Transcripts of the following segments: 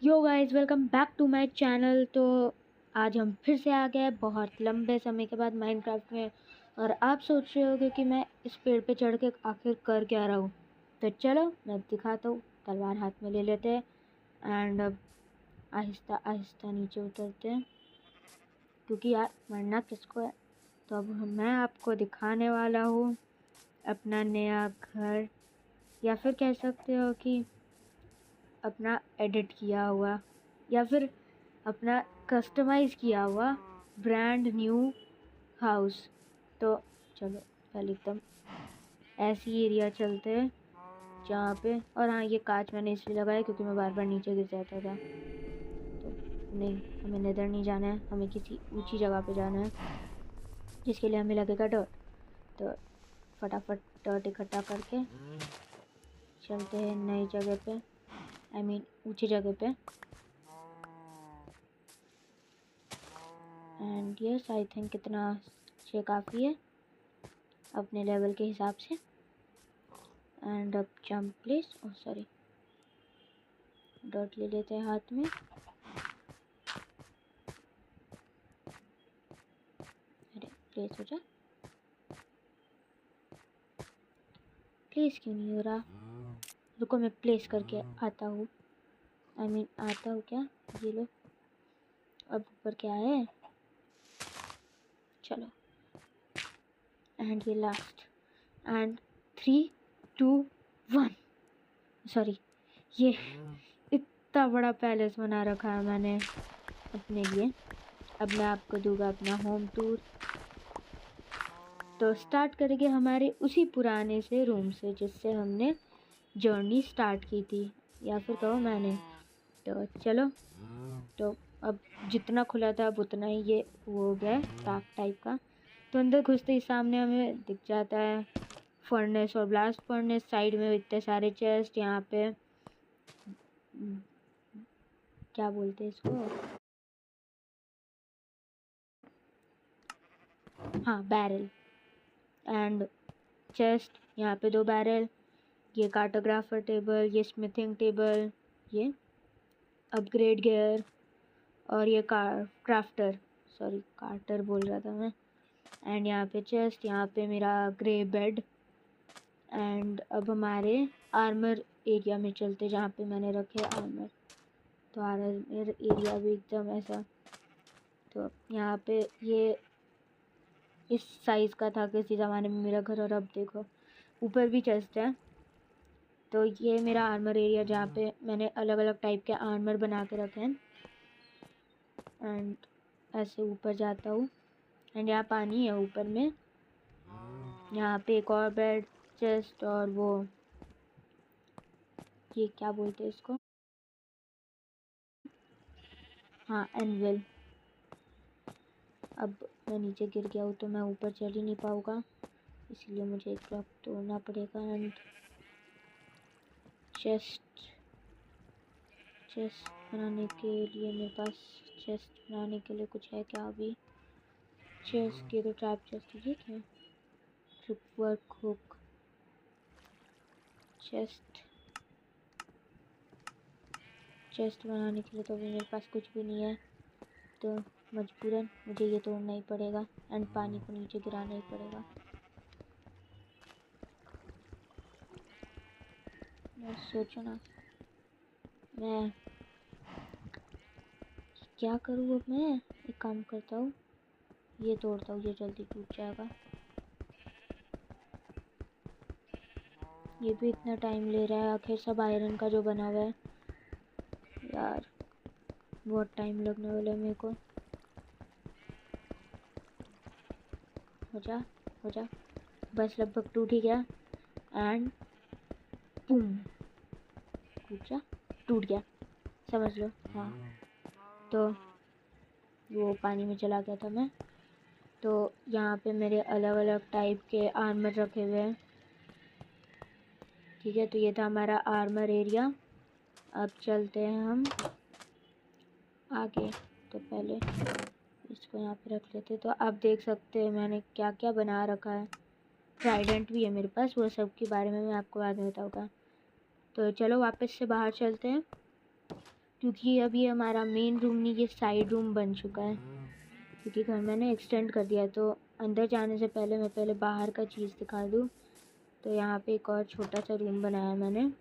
Yo guys, welcome back to my channel. तो आज हम फिर से आ गए बहुत लंबे समय के बाद माइनक्राफ्ट में। और आप सोच रहे होगे कि मैं इस पेड़ पे चढ़ के आखिर कर क्या रहा हूँ। तो चलो मैं दिखाता हूँ। तलवार हाथ में ले लेते हैं एंड अब आहिस्ता आहिस्ता नीचे उतरते हैं, क्योंकि यार मरना किसको है। तो अब मैं आपको दिखाने वाला हूँ अपना नया घर, या फिर कह सकते हो कि अपना एडिट किया हुआ या फिर अपना कस्टमाइज़ किया हुआ ब्रांड न्यू हाउस। तो चलो पहले एकदम ऐसी एरिया चलते हैं जहाँ पे, और हाँ ये कांच मैंने इसलिए लगाया क्योंकि मैं बार बार नीचे गिर जाता था। तो नहीं, हमें नेदर नहीं जाना है, हमें किसी ऊंची जगह पे जाना है जिसके लिए हमें लगेगा डॉट। तो फटाफट डॉट इकट्ठा करके चलते हैं नई जगह पे, आई मीन ऊंची जगह पे। एंड यस, आई थिंक इतना से काफ़ी है अपने लेवल के हिसाब से। एंड अब jump please, oh sorry, dot ले लेते हैं हाथ में। अरे प्लेस हो जा, प्लेस क्यों नहीं हो रहा। रुको मैं प्लेस करके आता हूँ, आई मीन आता हूँ क्या। ये लो, अब ऊपर क्या है, चलो। एंड ये लास्ट, एंड 3 2 1, सॉरी, ये इतना बड़ा पैलेस बना रखा है मैंने अपने लिए। अब मैं आपको दूंगा अपना होम टूर। तो स्टार्ट करेंगे हमारे उसी पुराने से रूम से जिससे हमने जर्नी स्टार्ट की थी, या फिर कहो मैंने। तो चलो, तो अब जितना खुला था अब उतना ही ये वो हो गया है डार्क टाइप का। तो अंदर घुसते ही सामने हमें दिख जाता है फर्नेस और ब्लास्ट फर्नेस। साइड में इतने सारे चेस्ट, यहाँ पे क्या बोलते हैं इसको, हाँ बैरल। एंड चेस्ट, यहाँ पे 2 बैरल, ये कार्टोग्राफर टेबल, ये स्मिथिंग टेबल, ये अपग्रेड गियर, और ये क्राफ्टर, सॉरी कार्टर बोल रहा था मैं। एंड यहाँ पे चेस्ट, यहाँ पे मेरा ग्रे बेड। एंड अब हमारे आर्मर एरिया में चलते जहाँ पे मैंने रखे आर्मर। तो आर्मर एरिया भी एकदम ऐसा, तो यहाँ पे ये इस साइज़ का था किसी ज़माने में मेरा घर, और अब देखो ऊपर भी चेस्ट है। तो ये मेरा आर्मर एरिया जहाँ पे मैंने अलग अलग टाइप के आर्मर बना के रखे हैं। एंड ऐसे ऊपर जाता हूँ, एंड यहाँ पानी है ऊपर में। यहाँ पे एक और बेड, चेस्ट, और वो ये क्या बोलते हैं इसको, हाँ एनविल। अब मैं नीचे गिर गया हूँ तो मैं ऊपर चल ही नहीं पाऊँगा, इसलिए मुझे एक ब्लॉक तोड़ना पड़ेगा। एंड चेस्ट बनाने के लिए मेरे पास, चेस्ट बनाने के लिए कुछ है क्या अभी। चेस्ट की तो ट्रैप चेस्ट, ये क्या, ट्रिप वर्क हुक, चेस्ट बनाने के लिए तो अभी मेरे पास कुछ भी नहीं है। तो मजबूरन मुझे ये तोड़ना ही पड़ेगा एंड पानी को नीचे गिराना ही पड़ेगा। मैं सोचो ना, मैं क्या करूँ अब। मैं एक काम करता हूँ, ये तोड़ता हूँ, ये जल्दी टूट जाएगा। ये भी इतना टाइम ले रहा है, आखिर सब आयरन का जो बना हुआ है यार, बहुत टाइम लगने वाला है मेरे को। हो जा, बस लगभग टूट ही गया। एंड बूम, टूट गया, समझ लो। हाँ, तो वो पानी में चला गया था मैं। तो यहाँ पे मेरे अलग अलग टाइप के आर्मर रखे हुए हैं, ठीक है। तो ये था हमारा आर्मर एरिया। अब चलते हैं हम आगे। तो पहले इसको यहाँ पे रख लेते। तो आप देख सकते हैं मैंने क्या क्या बना रखा है। ट्राइडेंट भी है मेरे पास, वो सब के बारे में मैं आपको बाद में बताऊँगा। तो चलो वापस से बाहर चलते हैं। क्योंकि अब ये हमारा मेन रूम नहीं, ये साइड रूम बन चुका है, क्योंकि घर मैंने एक्सटेंड कर दिया। तो अंदर जाने से पहले मैं पहले बाहर का चीज़ दिखा दूँ। तो यहाँ पे एक और छोटा सा रूम बनाया मैंने,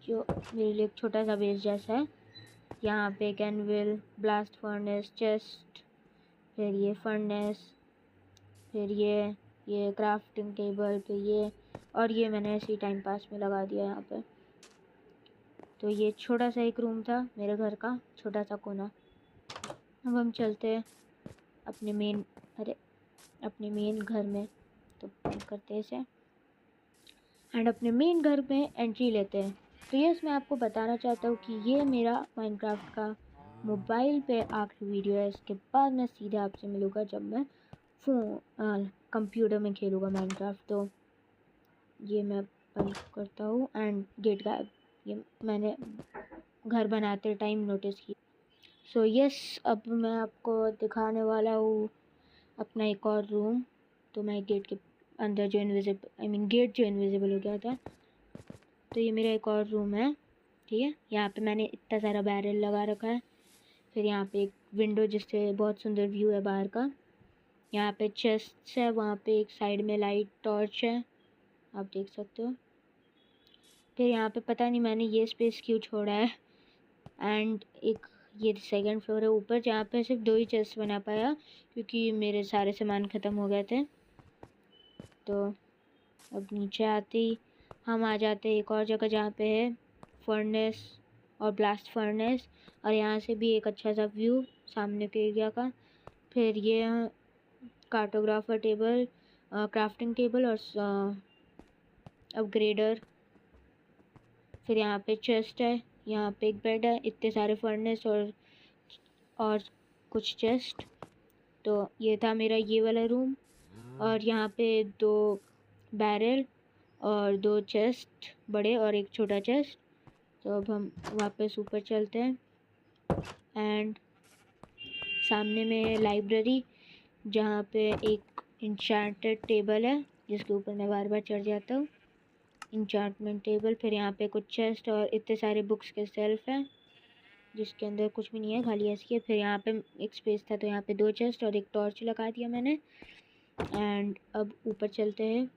जो मेरे लिए एक छोटा सा बेस जैसा है। यहाँ पे एक एनविल, ब्लास्ट फर्नेस, चेस्ट, फिर ये फर्नेस, फिर ये क्राफ्टिंग टेबल, फिर ये, और ये मैंने ऐसे ही टाइम पास में लगा दिया यहाँ पे। तो ये छोटा सा एक रूम था मेरे घर का, छोटा सा कोना। अब हम चलते हैं अपने मेन घर में। तो बंद करते हैं इसे एंड अपने मेन घर में एंट्री लेते हैं। तो यस, मैं आपको बताना चाहता हूँ कि ये मेरा माइनक्राफ्ट का मोबाइल पे आखिरी वीडियो है। इसके बाद मैं सीधे आपसे मिलूँगा जब मैं कंप्यूटर में खेलूँगा माइनक्राफ्ट। तो ये मैं बंद करता हूँ एंड गेट गायब। ये मैंने घर बनाते टाइम नोटिस की। सो यस, अब मैं आपको दिखाने वाला हूँ अपना एक और रूम। तो मैं गेट के अंदर जो गेट जो इनविजिबल हो गया था, तो ये मेरा एक और रूम है। ठीक है, यहाँ पे मैंने इतना सारा बैरल लगा रखा है। फिर यहाँ पे एक विंडो जिससे बहुत सुंदर व्यू है बाहर का। यहाँ पे चेस्ट है, वहाँ पे एक साइड में लाइट टॉर्च है, आप देख सकते हो। फिर यहाँ पे पता नहीं मैंने ये स्पेस क्यों छोड़ा है। एंड एक ये सेकंड फ्लोर है ऊपर, जहाँ पे सिर्फ 2 ही चेस्ट बना पाया क्योंकि मेरे सारे सामान ख़त्म हो गए थे। तो अब नीचे आते ही हम आ जाते हैं एक और जगह जहाँ पे है फर्नेस और ब्लास्ट फर्नेस, और यहाँ से भी एक अच्छा सा व्यू सामने के एरिया का। फिर ये कार्टोग्राफर टेबल, क्राफ्टिंग टेबल और अपग्रेडर। फिर यहाँ पे चेस्ट है, यहाँ पे एक बेड है, इतने सारे फर्नेस और कुछ चेस्ट। तो ये था मेरा ये वाला रूम, और यहाँ पे 2 बैरल और 2 चेस्ट बड़े और एक छोटा चेस्ट। तो अब हम वापस ऊपर चलते हैं एंड सामने में लाइब्रेरी, जहाँ पे एक इंचार्टेड टेबल है जिसके ऊपर मैं बार बार चढ़ जाता हूँ, इंचार्टमेंट टेबल। फिर यहाँ पे कुछ चेस्ट और इतने सारे बुक्स के सेल्फ हैं जिसके अंदर कुछ भी नहीं है, खाली ऐसी है। फिर यहाँ पे एक स्पेस था, तो यहाँ पे 2 चेस्ट और एक टॉर्च लगा दिया मैंने। एंड अब ऊपर चलते हैं।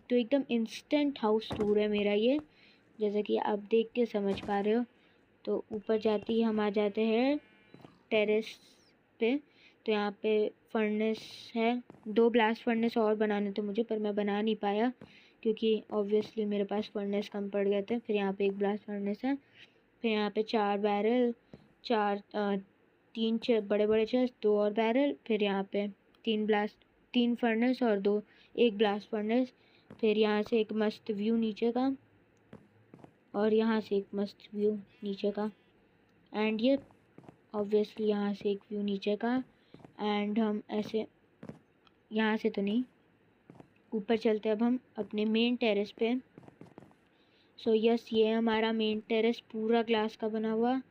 तो एकदम इंस्टेंट हाउस टूर है मेरा ये, जैसा कि आप देख के समझ पा रहे हो। तो ऊपर जाते ही हम आ जाते हैं टेरेस पे। तो यहाँ पे फर्नेस है, 2 ब्लास्ट फर्नेस और बनाने थे मुझे, पर मैं बना नहीं पाया क्योंकि ऑब्वियसली मेरे पास फर्नेस कम पड़ गए थे। फिर यहाँ पे एक ब्लास्ट फर्नेस है। फिर यहाँ पे 4 बैरल, 3 बड़े बड़े चेस्ट, 2 और बैरल। फिर यहाँ पे 3 फर्नेस और 1 ब्लास्ट फर्नेस। फिर यहाँ से एक मस्त व्यू नीचे का, और यहाँ से एक मस्त व्यू नीचे का, एंड ये ऑब्वियसली यहाँ से एक व्यू नीचे का। एंड हम ऐसे यहाँ से तो नहीं, ऊपर चलते अब हम अपने मेन टेरेस पे। सो यस, ये हमारा मेन टेरेस पूरा ग्लास का बना हुआ।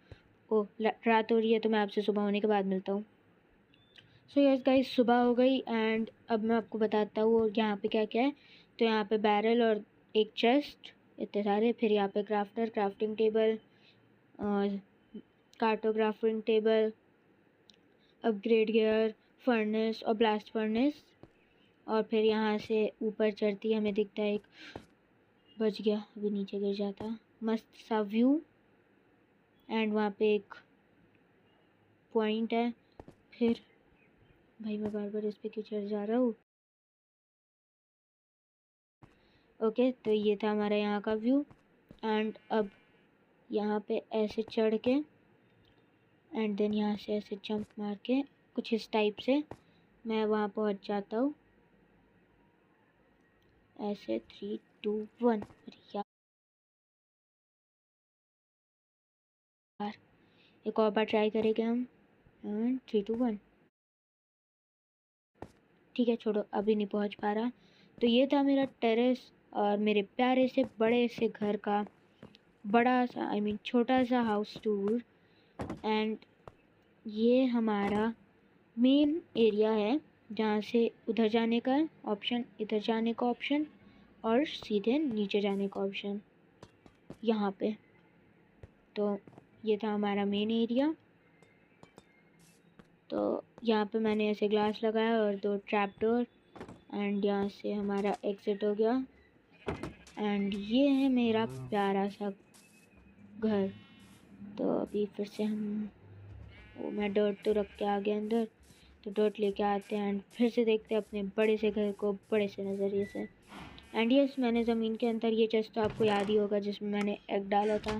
ओह, रात हो रही है, तो मैं आपसे सुबह होने के बाद मिलता हूँ। सो यस गाइस, सुबह हो गई एंड अब मैं आपको बताता हूँ यहाँ पे क्या क्या है। तो यहाँ पे बैरल और एक चेस्ट, इतने सारे। फिर यहाँ पे crafting table, cartographing table, upgrade gear, furnace और ब्लास्ट फर्नेस। और फिर यहाँ से ऊपर चढ़ती हमें दिखता है एक, बच गया, अभी नीचे गिर जाता, मस्त सा व्यू। एंड वहाँ पे एक पॉइंट है। फिर भाई मैं बार बार इस पे क्यों चढ़ जा रहा हूँ। ओके, तो ये था हमारा यहाँ का व्यू। एंड अब यहाँ पे ऐसे चढ़ के एंड देन यहाँ से ऐसे जंप मार के कुछ इस टाइप से मैं वहाँ पहुँच जाता हूँ। ऐसे 3 2 1। अरे यार, एक और बार ट्राई करेंगे हम। 3 2 1। ठीक है, छोड़ो, अभी नहीं पहुँच पा रहा। तो ये था मेरा टेरेस और मेरे प्यारे से बड़े से घर का बड़ा सा छोटा सा हाउस टूर। एंड ये हमारा मेन एरिया है, जहाँ से उधर जाने का ऑप्शन, इधर जाने का ऑप्शन, और सीधे नीचे जाने का ऑप्शन यहाँ पे। तो ये था हमारा मेन एरिया। तो यहाँ पे मैंने ऐसे ग्लास लगाया और 2 ट्रैप डोर, एंड यहाँ से हमारा एग्ज़िट हो गया। एंड ये है मेरा प्यारा सा घर। तो अभी फिर से मैं डर्ट तो रख के आ गया अंदर, तो डर्ट लेके आते हैं एंड फिर से देखते हैं अपने बड़े से घर को बड़े से नज़रिए से। एंड यस, मैंने ज़मीन के अंदर ये चेस्ट तो आपको याद ही होगा जिसमें मैंने एग डाला था।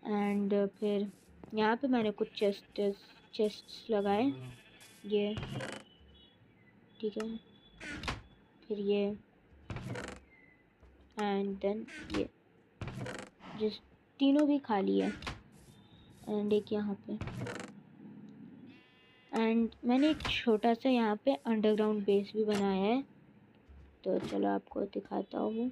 एंड फिर यहाँ पे मैंने कुछ चेस्ट्स लगाए, ये ठीक है, फिर ये एंड देन ये, जिस तीनों भी खाली है। एंड एक यहाँ पे, एंड मैंने एक छोटा सा यहाँ पे अंडरग्राउंड बेस भी बनाया है। तो चलो आपको दिखाता हूँ।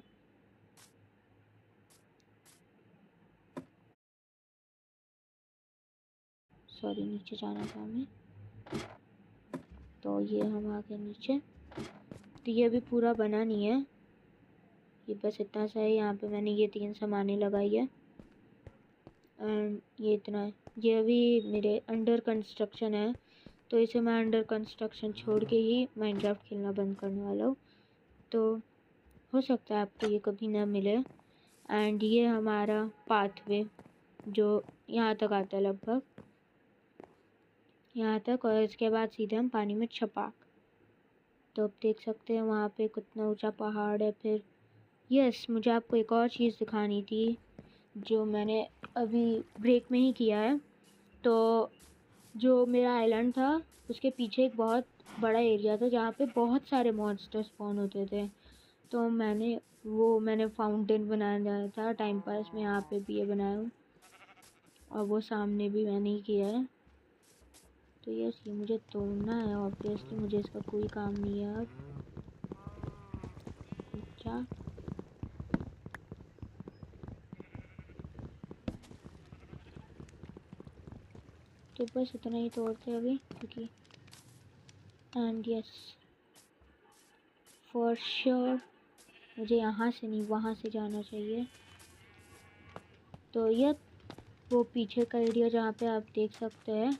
सॉरी, नीचे जाना था हमें। तो ये हम आ गए नीचे। तो ये अभी पूरा बना नहीं है, ये बस इतना सा है। यहाँ पे मैंने ये 3 सामानें लगाई है एंड ये इतना है। ये अभी मेरे अंडर कंस्ट्रक्शन है, तो इसे मैं अंडर कंस्ट्रक्शन छोड़ के ही माइनक्राफ्ट खेलना बंद करने वाला हूँ। तो हो सकता है आपको ये कभी ना मिले। एंड ये हमारा पाथवे जो यहाँ तक आता है, लगभग यहाँ तक, और इसके बाद सीधे हम पानी में छपाक। तो आप देख सकते हैं वहाँ पे कितना ऊंचा पहाड़ है। फिर यस, मुझे आपको एक और चीज़ दिखानी थी जो मैंने अभी ब्रेक में ही किया है। तो जो मेरा आइलैंड था उसके पीछे एक बहुत बड़ा एरिया था जहाँ पे बहुत सारे मॉन्स्टर स्पॉन होते थे। तो मैंने फाउंटेन बनाया था टाइम पास में, यहाँ पे भी ये बनाया हूँ और वो सामने भी मैंने ही किया है। तो यस, ये मुझे तोड़ना है ऑब्वियसली, मुझे इसका कोई काम नहीं है अब। क्या तो बस इतना ही तोड़ते अभी, क्योंकि एंड यस फॉर श्योर मुझे यहाँ से नहीं वहाँ से जाना चाहिए। तो ये वो पीछे का एरिया जहाँ पे आप देख सकते हैं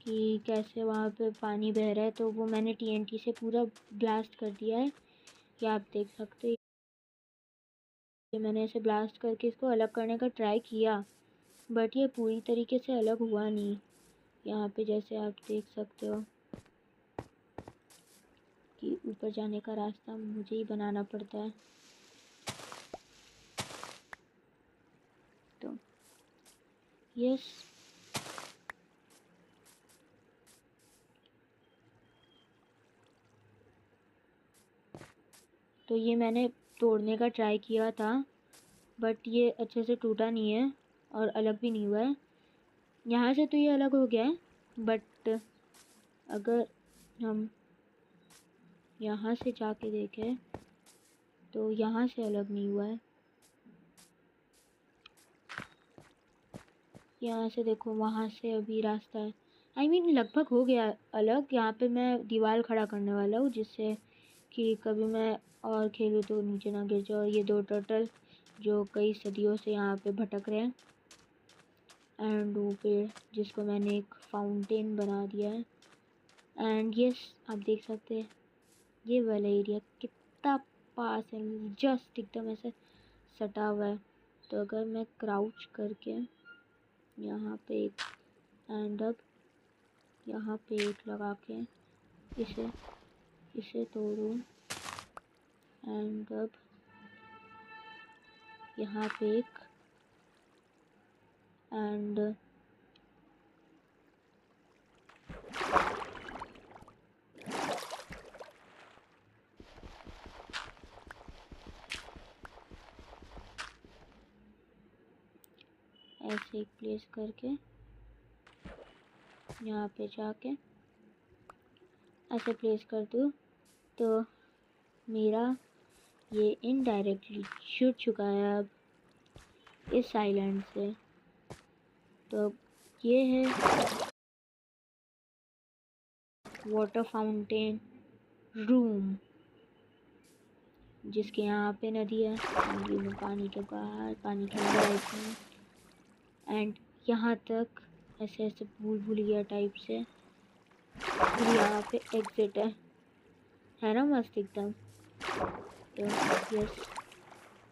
कि कैसे वहाँ पे पानी बह रहा है, तो वो मैंने TNT से पूरा ब्लास्ट कर दिया है। ये आप देख सकते हैं, ये मैंने ऐसे ब्लास्ट करके इसको अलग करने का ट्राई किया, बट ये पूरी तरीके से अलग हुआ नहीं। यहाँ पे जैसे आप देख सकते हो कि ऊपर जाने का रास्ता मुझे ही बनाना पड़ता है। तो यस, तो ये मैंने तोड़ने का ट्राई किया था, बट ये अच्छे से टूटा नहीं है और अलग भी नहीं हुआ है। यहाँ से तो ये अलग हो गया है, बट अगर हम यहाँ से जाके देखें तो यहाँ से अलग नहीं हुआ है। यहाँ से देखो, वहाँ से अभी रास्ता है, आई मीन लगभग हो गया अलग। यहाँ पे मैं दीवार खड़ा करने वाला हूँ जिससे कि कभी मैं और खेलूँ तो नीचे ना गिर जाए। और ये 2 टर्टल जो कई सदियों से यहाँ पे भटक रहे हैं, एंड वो पेड़ जिसको मैंने एक फाउंटेन बना दिया है। एंड यस, आप देख सकते हैं ये वाला एरिया कितना पास है, जस्ट एकदम ऐसे सटा हुआ है। तो अगर मैं क्राउच करके यहाँ पे एक एंड अब यहाँ पे एक लगा के इसे तोड़ूँ, एंड अब यहाँ पे एक एंड ऐसे एक प्लेस करके यहाँ पे जाके ऐसे प्लेस कर दूँ, तो मेरा ये इनडायरेक्टली छूट चुका है अब इस आइलैंड से। तो अब ये है वाटर फाउंटेन रूम, जिसके यहाँ पे नदी है, नदी में पानी के बाहर, पानी के अंदर आई थी। एंड यहाँ तक ऐसे ऐसे भूल भुलैया टाइप से, और यहाँ पे एग्जिट है ना, मस्त एकदम। तो यस,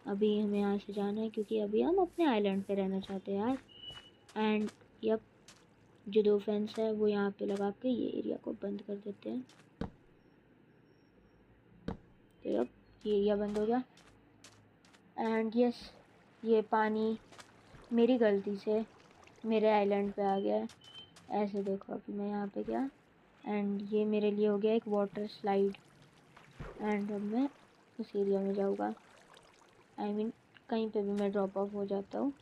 अभी हमें यहाँ से जाना है क्योंकि अभी हम अपने आइलैंड पे रहना चाहते हैं यार। एंड यप, जो 2 फेंस है वो यहाँ पे लगा के ये एरिया को बंद कर देते हैं। तो यप, ये एरिया बंद हो गया। एंड यस, ये पानी मेरी गलती से मेरे आइलैंड पे आ गया है। ऐसे देखो, अभी मैं यहाँ पे गया एंड ये मेरे लिए हो गया एक वाटर स्लाइड। एंड अब मैं उस एरिया में जाऊँगा, आई मीन कहीं पे भी मैं ड्रॉप ऑफ हो जाता हूँ।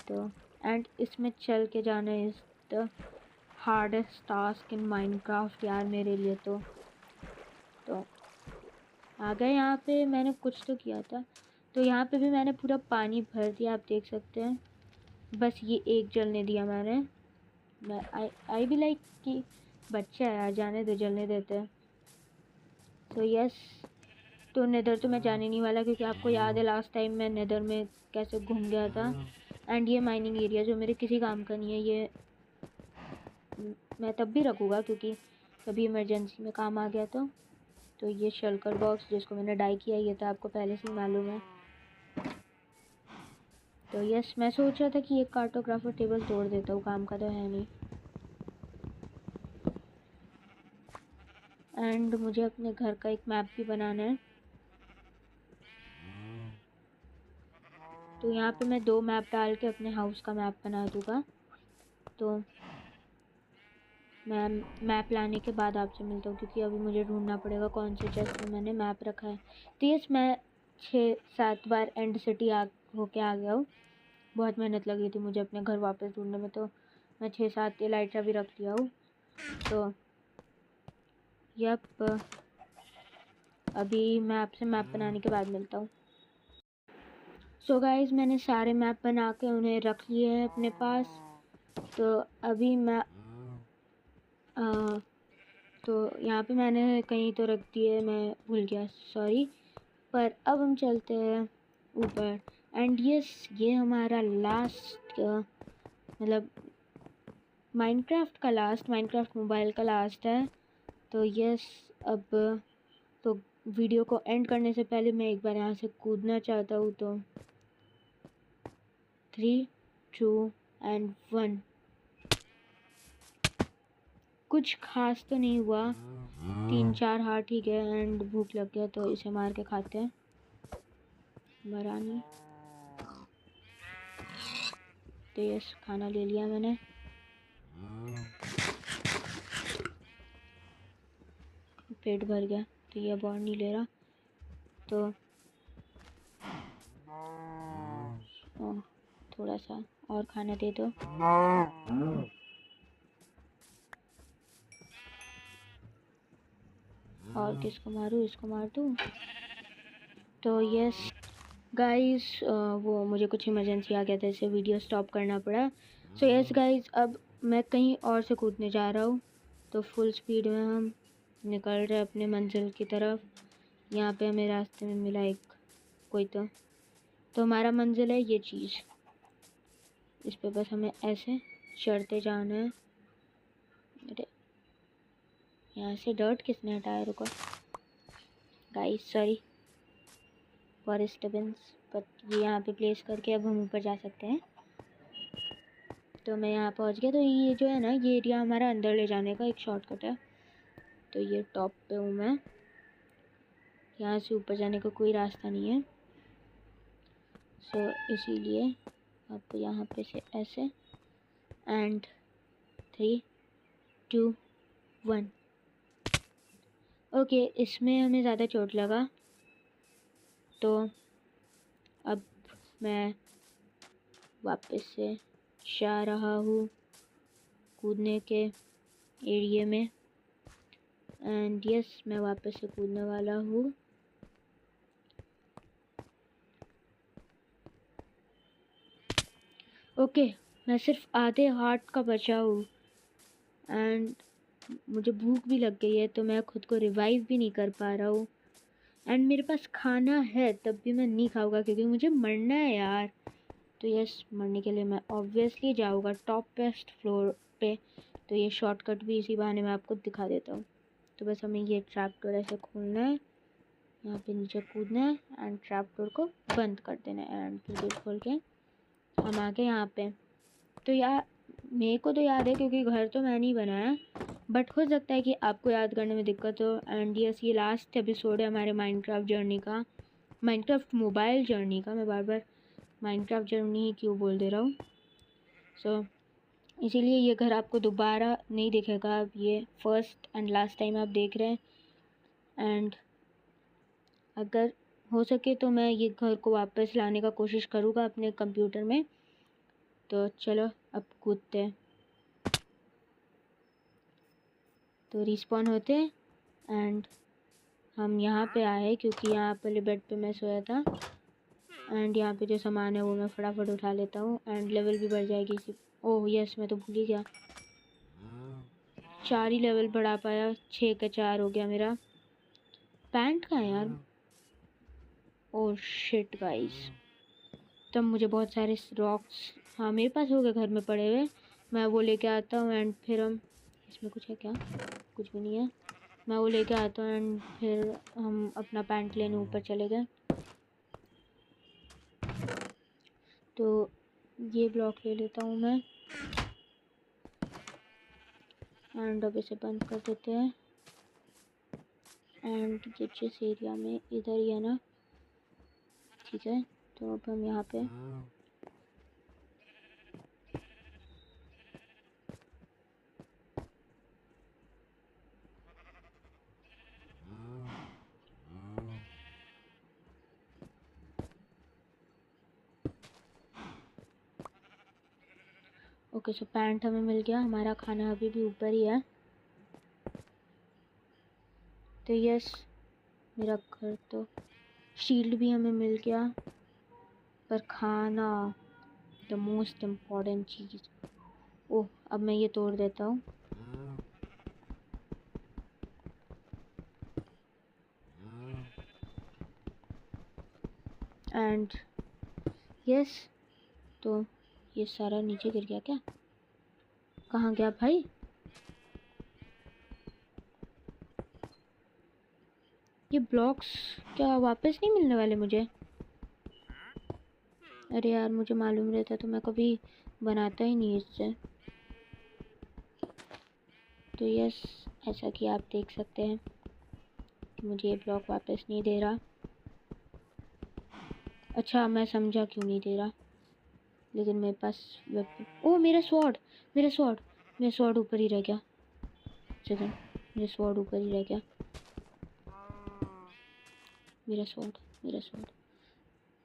तो एंड इसमें चल के जाना is the hardest task in Minecraft यार मेरे लिए। तो आ गए यहाँ पे, मैंने कुछ तो किया था। तो यहाँ पे भी मैंने पूरा पानी भर दिया, आप देख सकते हैं। बस ये एक जलने दिया मैंने। मैं आई भी लाइक कि बच्चा है यार, जाने दो, जलने देते हैं। तो यस, तो नेदर तो मैं जाने नहीं वाला क्योंकि आपको याद है लास्ट टाइम मैं नेदर में कैसे घूम गया था। एंड ये माइनिंग एरिया जो मेरे किसी काम का नहीं है, ये मैं तब भी रखूँगा क्योंकि कभी इमरजेंसी में काम आ गया तो ये शल्कर बॉक्स जिसको मैंने डाई किया, ये तो आपको पहले से ही मालूम है। तो यस, मैं सोच रहा था कि एक कार्टोग्राफर टेबल तोड़ देता हूँ, काम का तो है नहीं। एंड मुझे अपने घर का एक मैप भी बनाना है। तो यहाँ पे मैं 2 मैप डाल के अपने हाउस का मैप बना दूँगा। तो मैं मैप लाने के बाद आपसे मिलता हूँ क्योंकि अभी मुझे ढूंढना पड़ेगा कौन से चेस्ट में मैंने मैप रखा है। तो यस, मैं 6-7 बार एंड सिटी होके आ गया हूँ। बहुत मेहनत लगी थी मुझे अपने घर वापस ढूंढने में, तो मैं 6-7 एलाइट्रा भी रख लिया हूँ। तो यप, अभी मैं आपसे मैप बनाने के बाद मिलता हूँ। सो गाइस, मैंने सारे मैप बना के उन्हें रख लिए हैं अपने पास। तो अभी मैं तो यहाँ पे मैंने कहीं तो रख दिए, मैं भूल गया, सॉरी। पर अब हम चलते हैं ऊपर। एंड यस, ये हमारा लास्ट मतलब माइनक्राफ्ट मोबाइल का लास्ट है। तो यस, अब तो वीडियो को एंड करने से पहले मैं एक बार यहाँ से कूदना चाहता हूँ। तो 3, 2 एंड 1। कुछ खास तो नहीं हुआ, 3-4 हार्ट ही गए एंड भूख लग गया तो इसे मार के खाते हैं। मरा नहीं। तो यस, खाना ले लिया मैंने। पेट भर गया, तो ये अब और नहीं ले रहा। तो थोड़ा सा और खाना दे दो। और किसको मारूँ, इसको मार दूँ। तो यस गाइस, वो मुझे कुछ इमरजेंसी आ गया था, इसे वीडियो स्टॉप करना पड़ा। सो यस गाइस, अब मैं कहीं और से कूदने जा रहा हूँ। तो फुल स्पीड में हम निकल रहे अपने मंजिल की तरफ। यहाँ पे हमें रास्ते में मिला एक कोई तो हमारा मंजिल है ये चीज़। इस पे बस हमें ऐसे चढ़ते जाना है। अरे यहाँ से डर्ट किसने हटाया, रुको guys, sorry for disturbance. But ये यहाँ पे प्लेस करके अब हम ऊपर जा सकते हैं। तो मैं यहाँ पहुँच गया। तो ये जो है ना, ये एरिया हमारा अंदर ले जाने का एक शॉर्टकट है। तो ये टॉप पे हूँ मैं, यहाँ से ऊपर जाने का कोई रास्ता नहीं है। सो इसीलिए आपको यहाँ पे से ऐसे एंड 3, 2, 1। ओके, इसमें हमें ज़्यादा चोट लगा। तो अब मैं वापस से जा रहा हूँ कूदने के एरिया में। एंड यस, मैं वापस से कूदने वाला हूँ। ओके, मैं सिर्फ आधे हार्ट का बचा हूँ एंड मुझे भूख भी लग गई है, तो मैं खुद को रिवाइव भी नहीं कर पा रहा हूँ। एंड मेरे पास खाना है तब भी मैं नहीं खाऊंगा क्योंकि मुझे मरना है यार। तो यस, मरने के लिए मैं ऑब्वियसली जाऊँगा टॉप बेस्ट फ्लोर पे। तो ये शॉर्टकट भी इसी बहाने मैं आपको दिखा देता हूँ। तो बस हमें ये ट्रैप डोर ऐसे खोलना है, यहाँ पे नीचे कूदना है एंड ट्रैप डोर को बंद कर देना है एंड फिर गेट खोल के हम आ गए यहाँ पे। तो यार मेरे को तो याद है क्योंकि घर तो मैं नहीं बनाया, बट हो सकता है कि आपको याद करने में दिक्कत हो। एंड यस, ये लास्ट एपिसोड है हमारे माइनक्राफ्ट जर्नी का, माइनक्राफ्ट मोबाइल जर्नी का। मैं बार बार माइनक्राफ्ट जर्नी ही क्यों बोल दे रहा हूँ। सो इसीलिए ये घर आपको दोबारा नहीं दिखेगा, अब ये फर्स्ट एंड लास्ट टाइम आप देख रहे हैं। एंड अगर हो सके तो मैं ये घर को वापस लाने का कोशिश करूँगा अपने कंप्यूटर में। तो चलो अब कूदते हैं। तो रिस्पॉन होते एंड हम यहाँ पे आए क्योंकि यहाँ पहले बेड पे मैं सोया था। एंड यहाँ पे जो सामान है वो मैं फटाफट उठा लेता हूँ एंड लेवल भी बढ़ जाएगी इसी। ओह यस, मैं तो भूल ही गया, 4 ही लेवल बढ़ा पाया, 6 का 4 हो गया मेरा। पैंट कहाँ है यार? ओह शिट गाइस, तब मुझे बहुत सारे रॉक्स, हाँ मेरे पास हो गए घर में पड़े हुए, मैं वो लेके आता हूँ एंड फिर हम, इसमें कुछ है क्या? कुछ भी नहीं है। मैं वो लेके आता हूँ एंड फिर हम अपना पैंट लेने ऊपर चले गए। तो ये ब्लॉक ले लेता हूँ मैं एंड अब इसे बंद कर देते हैं। एंड ये जिस एरिया में इधर ही है ना, ठीक है। तो अब हम यहाँ पे ओके, सो पैंट हमें मिल गया, हमारा खाना अभी भी ऊपर ही है। तो यस, मेरा घर तो, शील्ड भी हमें मिल गया, पर खाना द मोस्ट इम्पॉर्टेंट चीज़। ओह, अब मैं ये तोड़ देता हूँ। एंड यस, तो ये सारा नीचे गिर गया क्या? कहाँ गया भाई? ये ब्लॉक्स क्या वापस नहीं मिलने वाले मुझे? अरे यार, मुझे मालूम रहता तो मैं कभी बनाता ही नहीं इससे। तो यस, ऐसा कि आप देख सकते हैं कि मुझे ये ब्लॉक वापस नहीं दे रहा। अच्छा, मैं समझा क्यों नहीं दे रहा, लेकिन मेरे पास वेपन, ओह मेरा स्वॉर्ड, मेरा स्वॉर्ड ऊपर ही रह गया। सेकंड, मेरा स्वॉर्ड ऊपर ही रह गया, मेरा स्वॉर्ड।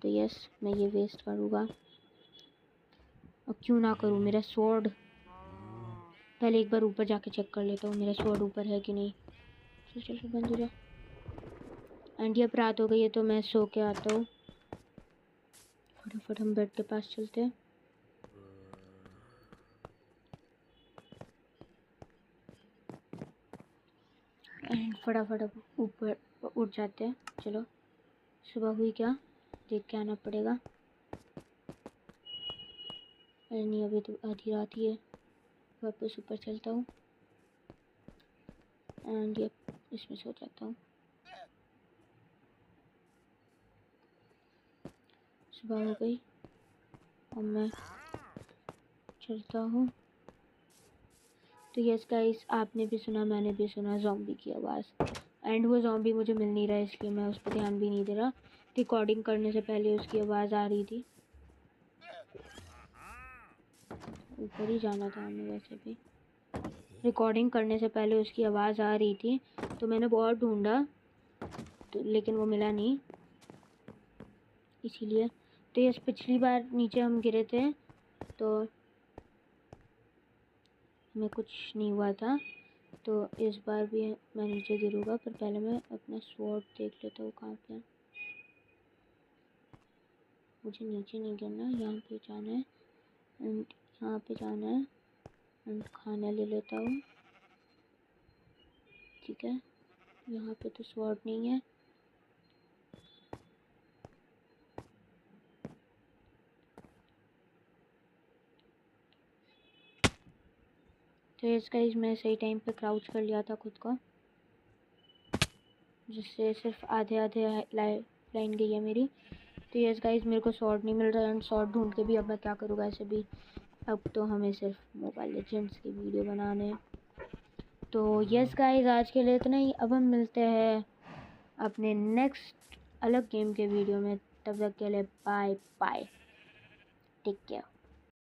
तो यस, मैं ये वेस्ट करूँगा, और क्यों ना करूँ, मेरा स्वॉर्ड। पहले एक बार ऊपर जाके चेक कर लेता हूँ मेरा स्वॉर्ड ऊपर है कि नहीं। चलो बंद हो जा। एंड ये अब रात हो गई है तो मैं सो के आता हूँ। फटाफट हम बेड के पास चलते हैं एंड फटाफट अब ऊपर उठ जाते हैं। चलो, सुबह हुई क्या, देख के आना पड़ेगा। अरे नहीं, अभी तो आधी रात ही है। वापस ऊपर चलता हूँ एंड ये इसमें सो जाता हूँ। सुबह हो गई और मैं चलता हूँ। तो यस गाइस, आपने भी सुना, मैंने भी सुना ज़ॉम्बी की आवाज़। एंड वो ज़ॉम्बी मुझे मिल नहीं रहा, इसलिए मैं उस पर ध्यान भी नहीं दे रहा। रिकॉर्डिंग करने से पहले उसकी आवाज़ आ रही थी। ऊपर ही जाना था हमें वैसे भी। रिकॉर्डिंग करने से पहले उसकी आवाज़ आ रही थी, तो मैंने बहुत ढूंढा तो लेकिन वो मिला नहीं, इसीलिए। तो यस, पिछली बार नीचे हम गिरे थे तो हमें कुछ नहीं हुआ था, तो इस बार भी मैं नीचे गिरूँगा, पर पहले मैं अपना स्वॉर्ड देख लेता हूँ कहाँ पे है। मुझे नीचे नहीं गिरना, यहाँ पे जाना है एंड यहाँ पे जाना है एंड खाना ले लेता हूँ, ठीक है। यहाँ पे तो स्वॉर्ड नहीं है, तो यस गाइस मैं सही टाइम पे क्राउच कर लिया था खुद को, जिससे सिर्फ आधे आधे लाइन गई है मेरी। तो यस गाइस मेरे को शॉर्ट नहीं मिल रहा, एंड शॉर्ट ढूंढ के भी अब मैं क्या करूँगा ऐसे भी। अब तो हमें सिर्फ मोबाइल लेजेंड्स की वीडियो बनाने। तो यस गाइस आज के लिए इतना ही। अब हम मिलते हैं अपने नेक्स्ट अलग गेम के वीडियो में। तब तक के लिए बाय बाय, टेक केयर।